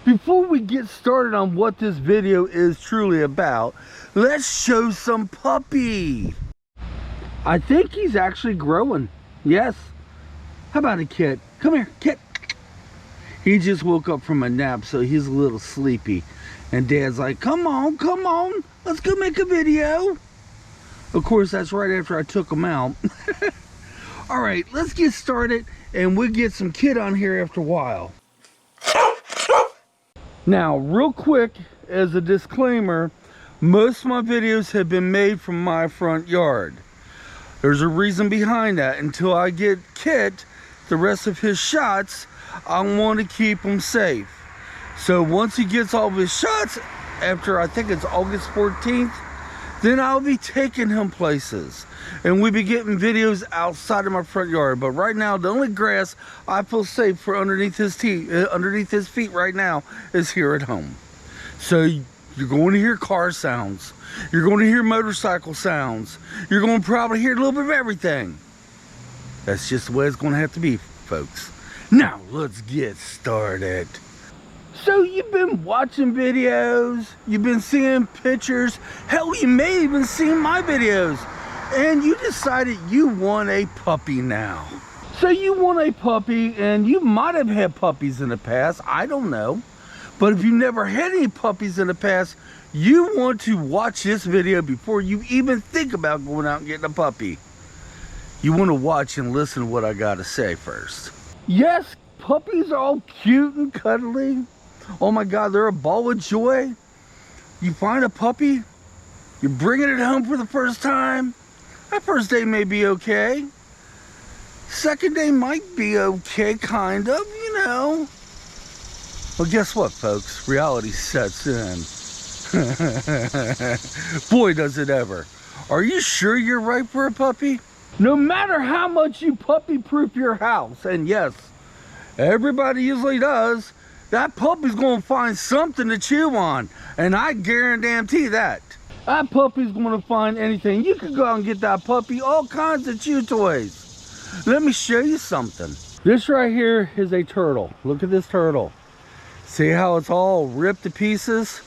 Before we get started on what this video is truly about, let's show some puppy. I think he's actually growing. Yes. How about a kid? Come here, kid. He just woke up from a nap, so he's a little sleepy. And Dad's like, come on, let's go make a video. Of course, that's right after I took him out. All right, let's get started, and we'll get some kid on here after a while. Now, real quick, as a disclaimer, most of my videos have been made from my front yard. There's a reason behind that. Until I get Kit the rest of his shots, I want to keep him safe. So once he gets all of his shots, after I think it's August 14th, then I'll be taking him places. And we'll be getting videos outside of my front yard. But right now, the only grass I feel safe for underneath his feet right now is here at home. So you're going to hear car sounds. You're going to hear motorcycle sounds. You're going to probably hear a little bit of everything. That's just the way it's going to have to be, folks. Now, let's get started. So you've been watching videos, you've been seeing pictures, hell, you may even seen my videos, and you decided you want a puppy now. So you want a puppy, and you might have had puppies in the past, I don't know. But if you never had any puppies in the past, you want to watch this video before you even think about going out and getting a puppy. You want to watch and listen to what I got to say first. Yes, puppies are all cute and cuddly. Oh my God, they're a ball of joy. You find a puppy, you're bringing it home for the first time. That first day may be okay. Second day might be okay, kind of, you know. Well, guess what, folks? Reality sets in. Boy, does it ever. Are you sure you're right for a puppy? No matter how much you puppy-proof your house, and yes, everybody usually does, that puppy's gonna find something to chew on, and I guarantee that. That puppy's gonna find anything. You can go out and get that puppy all kinds of chew toys. Let me show you something. This right here is a turtle. Look at this turtle. See how it's all ripped to pieces?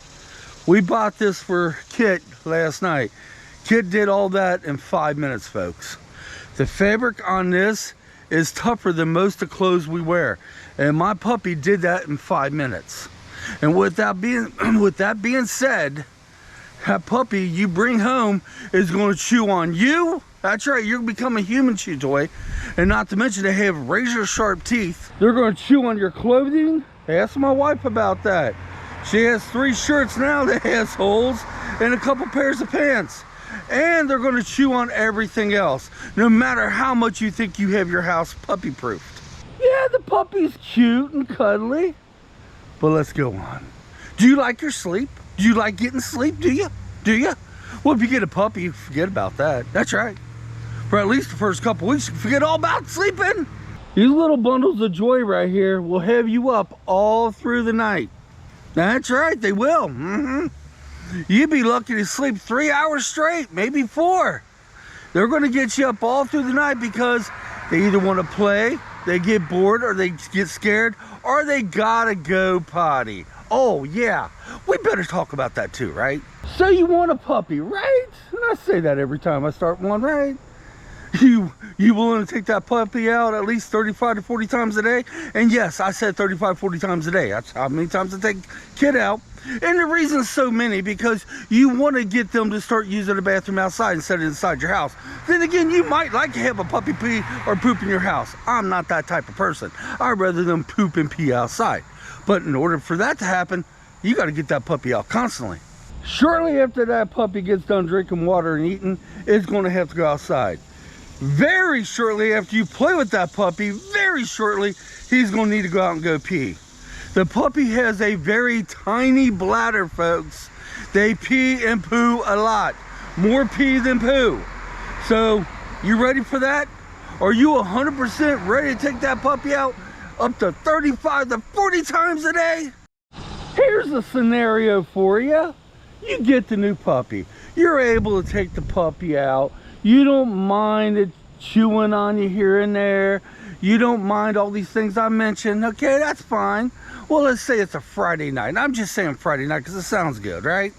We bought this for Kit last night. Kit did all that in 5 minutes, folks. The fabric on this is tougher than most of the clothes we wear. And my puppy did that in 5 minutes. And with that being said, that puppy you bring home is going to chew on you. That's right, you're going to become a human chew toy. And not to mention they have razor sharp teeth. They're going to chew on your clothing. Ask my wife about that. She has 3 shirts now that has holes and a couple pairs of pants. And they're going to chew on everything else, no matter how much you think you have your house puppy proofed. Yeah, the puppy's cute and cuddly, but let's go on. Do you like your sleep? Do you like getting sleep? Do you? Well, if you get a puppy, you forget about that. That's right. For at least the first couple weeks, you forget all about sleeping. These little bundles of joy right here will have you up all through the night. That's right, they will. You'd be lucky to sleep 3 hours straight, maybe 4. They're going to get you up all through the night because they either want to play, they get bored, or they get scared, or they gotta go potty. Oh yeah, we better talk about that too, right? So you want a puppy, right? And I say that every time I start one, right? You willing to take that puppy out at least 35 to 40 times a day? And yes, I said 35, 40 times a day. That's how many times I take Kid out. And the reason's so many because you want to get them to start using the bathroom outside instead of inside your house. Then again, you might like to have a puppy pee or poop in your house. I'm not that type of person. I'd rather them poop and pee outside. But in order for that to happen, you got to get that puppy out constantly. Shortly after that puppy gets done drinking water and eating, it's going to have to go outside. Very shortly after you play with that puppy, very shortly, he's going to need to go out and go pee. The puppy has a very tiny bladder, folks. They pee and poo a lot. More pee than poo. So, you ready for that? Are you 100% ready to take that puppy out up to 35 to 40 times a day? Here's a scenario for you. You get the new puppy. You're able to take the puppy out. You don't mind it chewing on you here and there. You don't mind all these things I mentioned. Okay, that's fine. Well, let's say it's a Friday night. And I'm just saying Friday night because it sounds good, right?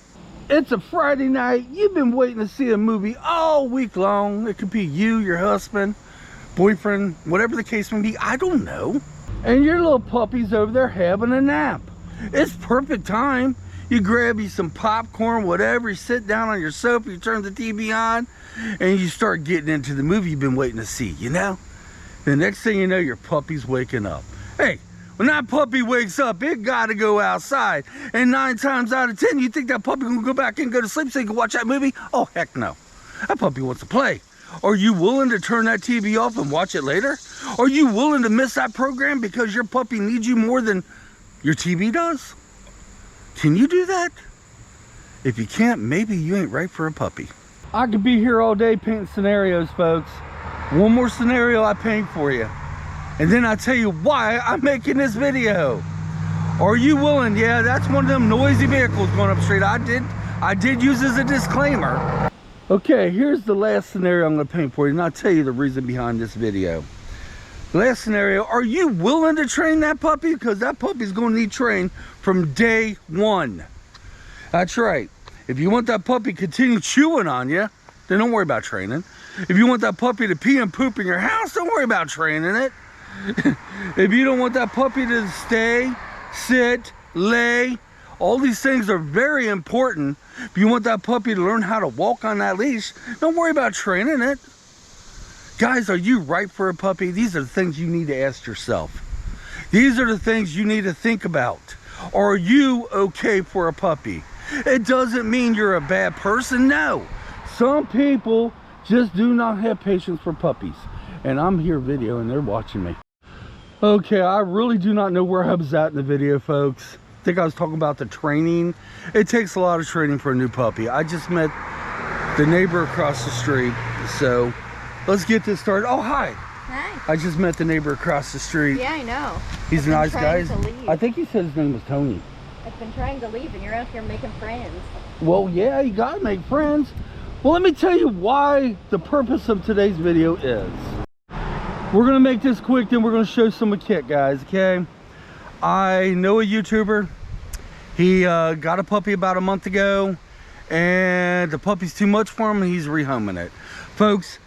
It's a Friday night. You've been waiting to see a movie all week long. It could be you, your husband, boyfriend, whatever the case may be. I don't know. And your little puppy's over there having a nap. It's perfect time. You grab you some popcorn, whatever, you sit down on your sofa, you turn the TV on, and you start getting into the movie you've been waiting to see, you know? The next thing you know, your puppy's waking up. Hey, when that puppy wakes up, it gotta go outside. And 9 times out of 10, you think that puppy gonna go back and go to sleep so you can watch that movie? Oh, heck no. That puppy wants to play. Are you willing to turn that TV off and watch it later? Are you willing to miss that program because your puppy needs you more than your TV does? Can you do that? If you can't, maybe you ain't right for a puppy. I could be here all day painting scenarios, folks. One more scenario I paint for you. And then I tell you why I'm making this video. Are you willing? Yeah, that's one of them noisy vehicles going up the street. I did use as a disclaimer. Okay, here's the last scenario I'm going to paint for you, and I'll tell you the reason behind this video. Last scenario, are you willing to train that puppy? Because that puppy's going to need trained from day one. That's right. If you want that puppy to continue chewing on you, then don't worry about training. If you want that puppy to pee and poop in your house, don't worry about training it. If you don't want that puppy to stay, sit, lay, all these things are very important. If you want that puppy to learn how to walk on that leash, don't worry about training it. Guys, are you right for a puppy? These are the things you need to ask yourself. These are the things you need to think about. Are you okay for a puppy? It doesn't mean you're a bad person, no. Some people just do not have patience for puppies. And I'm here videoing, they're watching me. Okay, I really do not know where I was at in the video, folks. I think I was talking about the training. It takes a lot of training for a new puppy. I just met the neighbor across the street, so let's get this started. Oh, hi. Hi. I just met the neighbor across the street. Yeah, I know. He's a nice guy. To leave. I think he said his name was Tony. I've been trying to leave and you're out here making friends. Well, yeah, you gotta make friends. Well, let me tell you why the purpose of today's video is. We're gonna make this quick, then we're gonna show some of Kit, guys, okay? I know a YouTuber. He got a puppy about a month ago, and the puppy's too much for him, and he's rehoming it. Folks,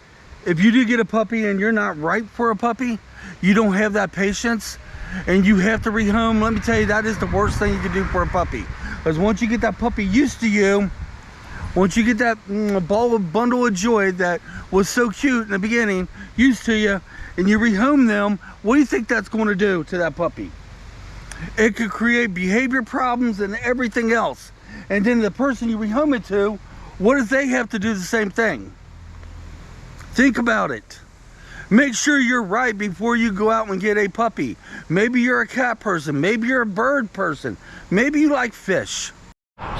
if you do get a puppy and you're not right for a puppy, you don't have that patience, and you have to rehome, let me tell you, that is the worst thing you can do for a puppy. Because once you get that puppy used to you, once you get that bundle of joy that was so cute in the beginning used to you, and you rehome them, what do you think that's going to do to that puppy? It could create behavior problems and everything else. And then the person you rehome it to, what if they have to do the same thing? Think about it. Make sure you're right before you go out and get a puppy. Maybe you're a cat person. Maybe you're a bird person. Maybe you like fish.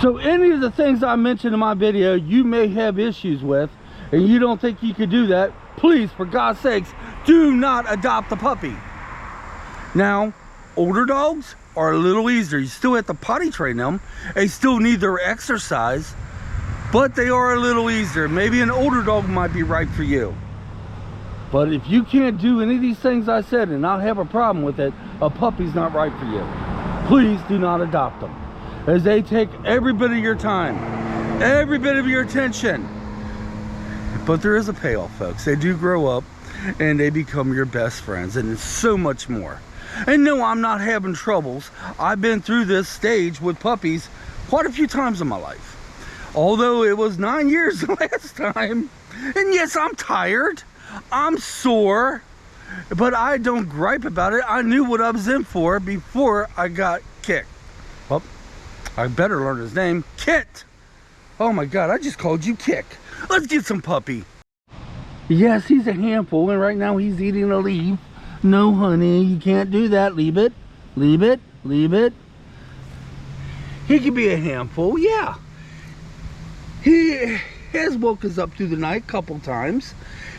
So any of the things I mentioned in my video you may have issues with, and you don't think you could do that, please, for God's sakes, do not adopt a puppy. Now, older dogs are a little easier. You still have to potty train them. They still need their exercise, but they are a little easier. Maybe an older dog might be right for you. But if you can't do any of these things I said and not have a problem with it, a puppy's not right for you. Please do not adopt them, as they take every bit of your time, every bit of your attention. But there is a payoff, folks. They do grow up and they become your best friends, and it's so much more. And no, I'm not having troubles. I've been through this stage with puppies quite a few times in my life. Although it was 9 years the last time. And yes, I'm tired. I'm sore. But I don't gripe about it. I knew what I was in for before I got kicked. Well, I better learn his name. Kit. Oh my God, I just called you Kick. Let's get some puppy. Yes, he's a handful, and right now he's eating a leaf. No, honey, you can't do that. Leave it. Leave it. Leave it. He could be a handful, yeah. He has woke us up through the night a couple times.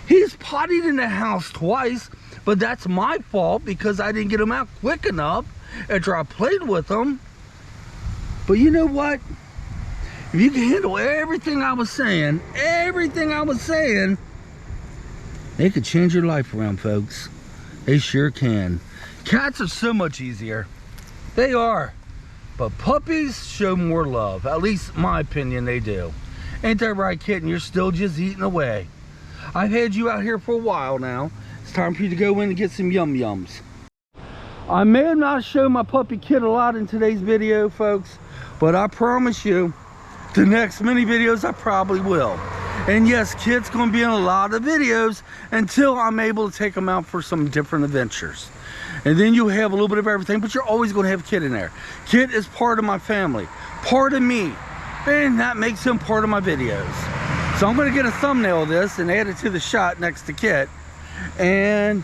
He's pottied in the house twice, but that's my fault because I didn't get him out quick enough after I played with him. But you know what? If you can handle everything I was saying, they could change your life around, folks. They sure can. Cats are so much easier. They are. But puppies show more love. At least my opinion, they do. Ain't that right, kitten? You're still just eating away. I've had you out here for a while now. It's time for you to go in and get some yum yums. I may have not shown my puppy Kit a lot in today's video, folks, but I promise you, the next many videos I probably will. And yes, Kit's gonna be in a lot of videos until I'm able to take him out for some different adventures. And then you have a little bit of everything, but you're always gonna have Kit in there. Kit is part of my family, part of me, and that makes him part of my videos. So I'm gonna get a thumbnail of this and add it to the shot next to Kit, and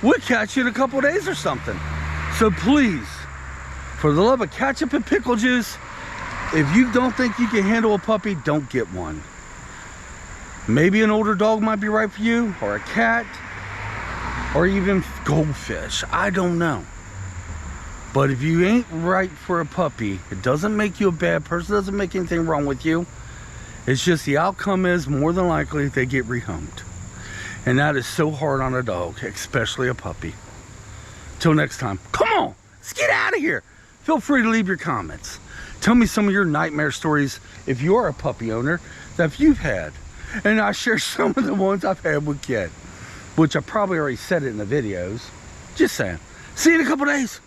we'll catch you in a couple days or something. So please, for the love of ketchup and pickle juice, if you don't think you can handle a puppy, don't get one. Maybe an older dog might be right for you, or a cat, or even goldfish. I don't know. But if you ain't right for a puppy, it doesn't make you a bad person, doesn't make anything wrong with you. It's just the outcome is more than likely they get rehomed. And that is so hard on a dog, especially a puppy. Till next time, come on, let's get out of here. Feel free to leave your comments. Tell me some of your nightmare stories if you're a puppy owner that you've had. And I share some of the ones I've had with Kit, which I probably already said it in the videos. Just saying. See you in a couple days.